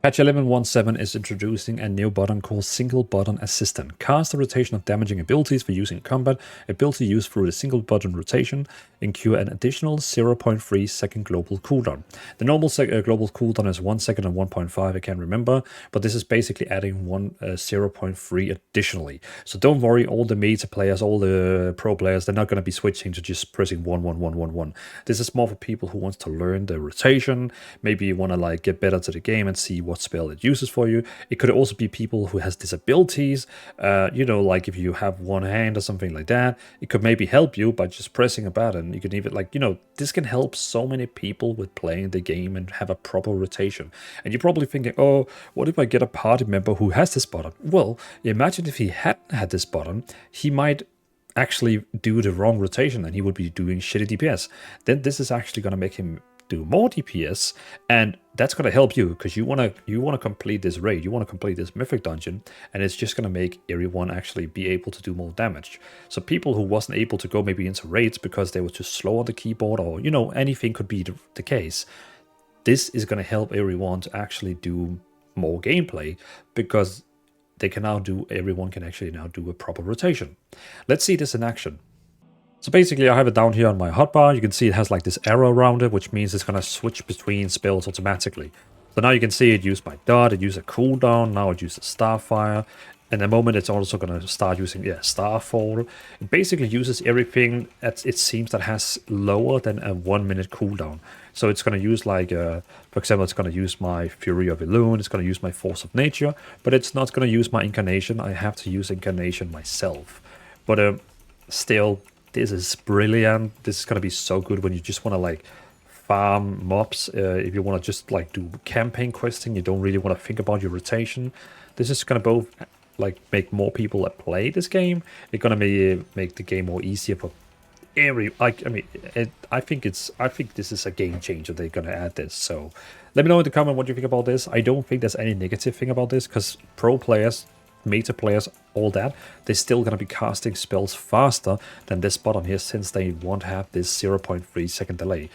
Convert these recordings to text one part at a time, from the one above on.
Patch 11.1.7 is introducing a new button called Single Button Assistant. Cast the rotation of damaging abilities for using in combat. Ability used through the single button rotation incur an additional 0.3 second global cooldown. The normal global cooldown is 1 second and 1.5, I can't remember, but this is basically adding 0.3 additionally. So don't worry, all the meta players, all the pro players, they're not going to be switching to just pressing 1 1 1 1 1. This is more for people who want to learn the rotation. Maybe you want to like get better to the game and see what spell it uses for you. It could also be people who has disabilities, like if you have one hand or something like that, it could maybe help you by just pressing a button. You can even this can help so many people with playing the game and have a proper rotation. And you're probably thinking, oh, what if I get a party member who has this button? Well, imagine if he hadn't had this button, he might actually do the wrong rotation and he would be doing shitty DPS. Then this is actually going to make him do more DPS, and that's going to help you because you want to complete this raid, you want to complete this mythic dungeon, and it's just going to make everyone actually be able to do more damage. So people who wasn't able to go maybe into raids because they were too slow on the keyboard, or anything could be the case, this is going to help everyone to actually do more gameplay because everyone can actually now do a proper rotation. Let's see this in action. So basically I have it down here on my hotbar. You can see it has like this arrow around it, which means it's going to switch between spells automatically. So now you can see it used my dot, it used a cooldown, now it uses Starfire. And the moment it's also going to start using Starfall. It basically uses everything that it seems that has lower than a 1 minute cooldown. So it's going to use like, for example, it's going to use my Fury of Elune, it's going to use my Force of Nature, but it's not going to use my Incarnation. I have to use Incarnation myself. But still, this is brilliant. This is going to be so good when you just want to like farm mobs. If you want to just like do campaign questing, you don't really want to think about your rotation. This is going to both like make more people play this game. It's going to make the game more easier for every. I think this is a game changer. They're going to add this. So let me know in the comment what you think about this. I don't think there's any negative thing about this because pro players, meta players, all that, they're still going to be casting spells faster than this button here since they won't have this 0.3 second delay.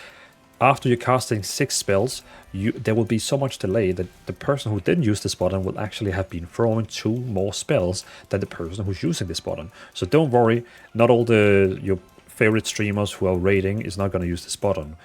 After you're casting 6 spells, there will be so much delay that the person who didn't use this button will actually have been throwing 2 more spells than the person who's using this button. So don't worry, not all your favorite streamers who are raiding is not going to use this button.